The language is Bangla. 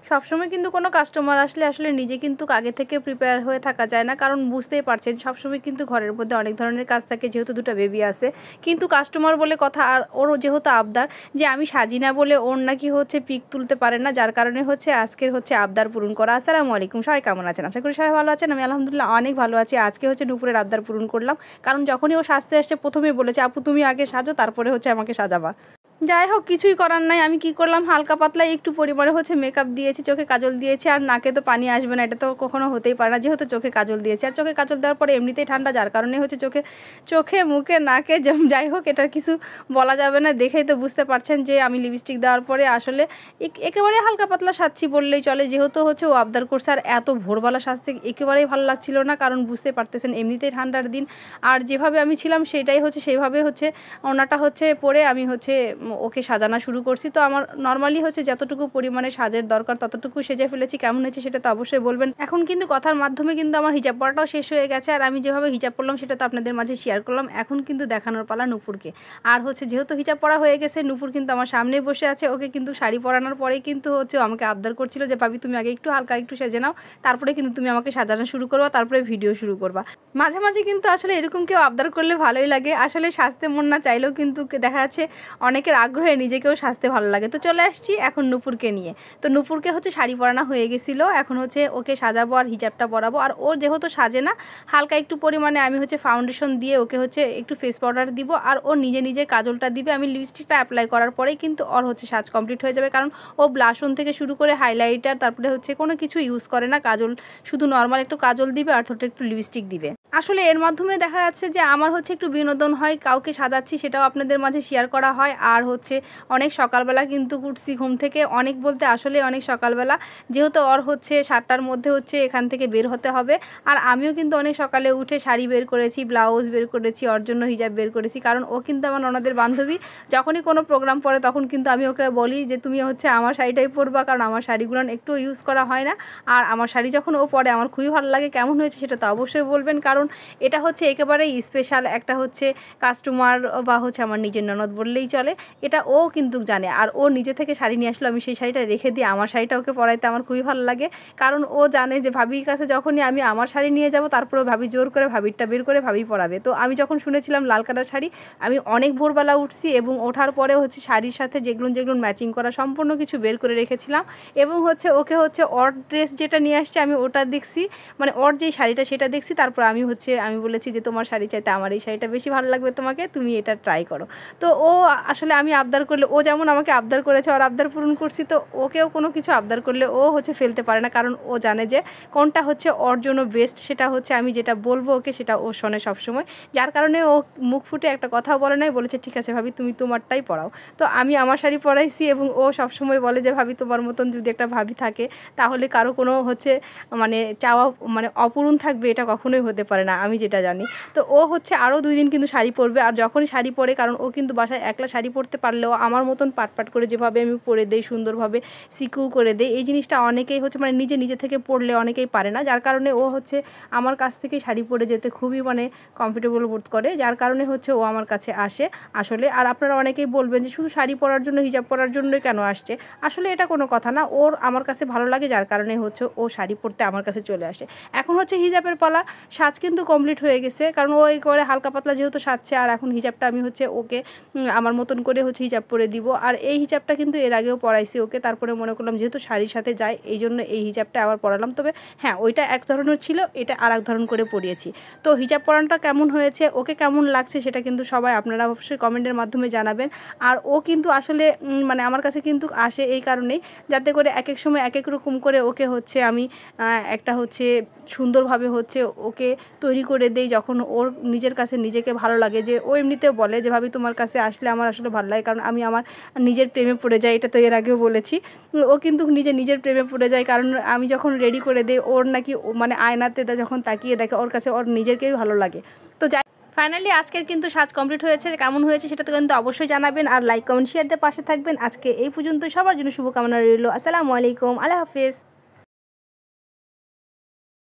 সবসময় কিন্তু কোনো কাস্টমার আসলে আসলে নিজে কিন্তু আগে থেকে প্রিপেয়ার হয়ে থাকা যায় না, কারণ বুঝতেই পারছেন সবসময় কিন্তু ঘরের মধ্যে অনেক ধরনের কাজ থাকে, যেহেতু দুটো বেবি আছে। কিন্তু কাস্টমার বলে কথা, আর ওরও যেহেতু আবদার যে আমি সাজি না বলে ওর নাকি হচ্ছে পিক তুলতে পারে না, যার কারণে হচ্ছে আজকের হচ্ছে আবদার পূরণ করা। আসসালামু আলাইকুম, সবাই কেমন আছেন? আশা করি সবাই ভালো আছেন। আমি আলহামদুলিল্লাহ অনেক ভালো আছি। আজকে হচ্ছে নুপুরের আবদার পূরণ করলাম, কারণ যখনই ও সাজতে আসছে প্রথমেই বলেছে আপু তুমি আগে সাজো, তারপরে হচ্ছে আমাকে সাজাবা। যাই হোক, কিছুই করার নাই। আমি কি করলাম, হালকা পাতলা একটু পরিমাণে হচ্ছে মেকআপ দিয়েছি, চোখে কাজল দিয়েছি। আর নাকে তো পানি আসবে না, এটা তো কখনো হতেই পারে না, যেহেতু চোখে কাজল দিয়েছি। আর চোখে কাজল দেওয়ার পরে এমনিতেই ঠান্ডা, যার কারণে হচ্ছে চোখে মুখে নাকে যাই হোক, এটার কিছু বলা যাবে না, দেখেই তো বুঝতে পারছেন যে আমি লিপস্টিক দেওয়ার পরে আসলে একেবারে হালকা পাতলা সাজছি বললেই চলে, যেহেতু হচ্ছে ও আবদার করছে। আর এত ভোরবেলা সাজতে একেবারেই ভালো লাগছিল না, কারণ বুঝতে পারতেছেন এমনিতেই ঠান্ডার দিন। আর যেভাবে আমি ছিলাম সেটাই হচ্ছে সেইভাবে হচ্ছে ওনাটা হচ্ছে পরে আমি হচ্ছে ওকে সাজানো শুরু করছি। তো আমার নর্মালি হচ্ছে যতটুকু পরিমাণে সাজের দরকার ততটুকু সেজে ফেলেছি। কেমন হয়েছে সেটা তো অবশ্যই বলবেন। এখন কিন্তু কথার মাধ্যমে কিন্তু আমার হিজাব পরাটাও শেষ হয়ে গেছে, আর আমি যেভাবে হিজাব পরলাম সেটা তো আপনাদের মাঝে শেয়ার করলাম। এখন কিন্তু দেখানোর পালা নুপুরকে। আর হচ্ছে যেহেতু হিজাব পরা হয়ে গেছে, নুপুর কিন্তু আমার সামনেই বসে আছে। ওকে কিন্তু শাড়ি পরানোর পরেই কিন্তু হচ্ছে আমাকে আবদার করছিল যে ভাবি তুমি আগে একটু হালকা একটু সেজে নাও, তারপরে কিন্তু তুমি আমাকে সাজানো শুরু করবা, তারপরে ভিডিও শুরু করবা। মাঝে মাঝে কিন্তু আসলে এরকম কেউ আবদার করলে ভালোই লাগে। আসলে সাজতে মন না চাইলেও কিন্তু দেখা যাচ্ছে অনেকের আগ্রহে নিজেকেও সাজতে ভালো লাগে। তো চলে আসছি এখন নুপুরকে নিয়ে। তো নুপুরকে হচ্ছে শাড়ি পরানো হয়ে গেছিলো, এখন হচ্ছে ওকে সাজাবো আর হিজাবটা পরাবো। আর ওর যেহেতু সাজে না, হালকা একটু পরিমাণে আমি হচ্ছে ফাউন্ডেশন দিয়ে ওকে হচ্ছে একটু ফেস পাউডার দিব, আর ও নিজে নিজে কাজলটা দিবে। আমি লিপস্টিকটা অ্যাপ্লাই করার পরেই কিন্তু ওর হচ্ছে সাজ কমপ্লিট হয়ে যাবে, কারণ ও ব্লাশন থেকে শুরু করে হাইলাইটার তারপরে হচ্ছে কোনো কিছু ইউজ করে না, কাজল শুধু নর্মাল একটু কাজল দিবে আর ছোটো একটু লিপস্টিক দিবে। আসলে এর মাধ্যমে দেখা যাচ্ছে যে আমার হচ্ছে একটু বিনোদন হয়, কাউকে সাজাচ্ছি সেটাও আপনাদের মাঝে শেয়ার করা হয়। আর হচ্ছে অনেক সকালবেলা কিন্তু উঠছি ঘুম থেকে, অনেক বলতে আসলে অনেক সকালবেলা, যেহেতু ওর হচ্ছে 7টার মধ্যে হচ্ছে এখান থেকে বের হতে হবে। আর আমিও কিন্তু অনেক সকালে উঠে শাড়ি বের করেছি, ব্লাউজ বের করেছি, ওর জন্য হিজাব বের করেছি, কারণ ও কিন্তু আমার ননদের বান্ধবী। যখনই কোনো প্রোগ্রাম পড়ে তখন কিন্তু আমি ওকে বলি যে তুমি হচ্ছে আমার শাড়িটাই পরবা, কারণ আমার শাড়িগুলো একটু ইউজ করা হয় না। আর আমার শাড়ি যখন ও পরে আমার খুবই ভালো লাগে। কেমন হয়েছে সেটা তো অবশ্যই বলবেন, কারণ এটা হচ্ছে একেবারেই স্পেশাল একটা হচ্ছে কাস্টমার বা হচ্ছে আমার নিজের ননদ বললেই চলে, এটা ও কিন্তু জানে। আর ও নিজে থেকে শাড়ি নিয়ে আসলো, আমি সেই শাড়িটা রেখে দিই, আমার শাড়িটা ওকে পরাইতে আমার খুবই ভালো লাগে, কারণ ও জানে যে ভাবির কাছে যখনই আমি আমার শাড়ি নিয়ে যাব তারপরে ভাবি জোর করে ভাবিরটা বের করে ভাবি পরাবে। তো আমি যখন শুনেছিলাম লাল কালার শাড়ি, আমি অনেক ভোরবেলা উঠছি এবং ওঠার পরে হচ্ছে শাড়ির সাথে যেগুলো ম্যাচিং করা সম্পূর্ণ কিছু বের করে রেখেছিলাম। এবং হচ্ছে ওকে হচ্ছে ওর ড্রেস যেটা নিয়ে আসছে আমি ওটা দেখছি, মানে ওর যেই শাড়িটা সেটা দেখছি, তারপর আমি বলেছি যে তোমার শাড়ি চাইতে আমার এই শাড়িটা বেশি ভালো লাগবে, তোমাকে তুমি এটা ট্রাই করো। তো ও আসলে আমি আবদার করলে, ও যেমন আমাকে আবদার করেছে ওর আবদার পূরণ করছি, তো ওকেও কোনো কিছু আবদার করলে ও হচ্ছে ফেলতে পারে না, কারণ ও জানে যে কোনটা হচ্ছে ওর জন্য বেস্ট, সেটা হচ্ছে আমি যেটা বলবো ওকে সেটা ও শোনে সবসময়। যার কারণে ও মুখ ফুটে একটা কথাও বলে নাই, বলেছে ঠিক আছে ভাবি তুমি তোমারটাই পরাও। তো আমি আমার শাড়ি পরাইছি এবং ও সবসময় বলে যে ভাবি তোমার মতন যদি একটা ভাবি থাকে তাহলে কারো কোনো হচ্ছে মানে চাওয়া মানে অপূরণ থাকবে, এটা কখনোই হতে পারে না, আমি যেটা জানি। তো ও হচ্ছে আরও 2 দিন কিন্তু শাড়ি পরবে। আর যখনই শাড়ি পরে, কারণ ও কিন্তু বাসায় একলা শাড়ি পরতে পারলেও আমার মতন পাট করে যেভাবে আমি পরে দেই, সুন্দরভাবে সিকিউর করে দেই, এই জিনিসটা অনেকেই হচ্ছে মানে নিজে থেকে পরলে অনেকেই পারে না, যার কারণে ও হচ্ছে আমার কাছ থেকে শাড়ি পরে যেতে খুবই মানে কমফোর্টেবল বোধ করে, যার কারণে হচ্ছে ও আমার কাছে আসে আসলে। আর আপনারা অনেকেই বলবেন যে শুধু শাড়ি পরার জন্য হিজাব পরার জন্যই কেন আসছে, আসলে এটা কোনো কথা না, ওর আমার কাছে ভালো লাগে, যার কারণে হচ্ছে ও শাড়ি পরতে আমার কাছে চলে আসে। এখন হচ্ছে হিজাবের পালা, সাজ কিন্তু কমপ্লিট হয়ে গেছে, কারণ ও এই করে হালকা পাতলা যেহেতু সাজছে। আর এখন হিজাবটা আমি হচ্ছে ওকে আমার মতন করে হচ্ছে হিজাব পরে দিব। আর এই হিজাবটা কিন্তু এর আগেও পরাইছি ওকে, তারপরে মনে করলাম যেহেতু শাড়ির সাথে যায় এই জন্য এই হিজাবটা আবার পরালাম। তবে হ্যাঁ, ওইটা এক ধরনের ছিল, এটা আর এক ধরন করে পরিয়েছি। তো হিজাব পরানোটা কেমন হয়েছে, ওকে কেমন লাগছে সেটা কিন্তু সবাই আপনারা অবশ্যই কমেন্টের মাধ্যমে জানাবেন। আর ও কিন্তু আসলে মানে আমার কাছে কিন্তু আসে এই কারণেই, যাতে করে এক এক সময় এক এক রকম করে ওকে হচ্ছে আমি একটা হচ্ছে সুন্দরভাবে হচ্ছে ওকে তৈরি করে দেই, যখন ওর নিজের কাছে নিজেকে ভালো লাগে। যে ও এমনিতেও বলে যে ভাবি তোমার কাছে আসলে আমার আসলে ভালো লাগে, কারণ আমি আমার নিজের প্রেমে পড়ে যাই, এটা তো এর আগেও বলেছি। ও কিন্তু নিজের প্রেমে পড়ে যায়, কারণ আমি যখন রেডি করে দিই ওর নাকি মানে আয়নাতে যখন তাকিয়ে দেখে ওর কাছে ওর নিজেরকেই ভালো লাগে। তো যাই ফাইনালি আজকের কিন্তু সাজ কমপ্লিট হয়েছে, কেমন হয়েছে সেটা তো কিন্তু অবশ্যই জানাবেন, আর লাইক কমেন্ট শেয়ার দিয়ে পাশে থাকবেন। আজকে এই পর্যন্ত, সবার জন্য শুভকামনা রইল। আসসালামু আলাইকুম, আল্লাহ হাফেজ।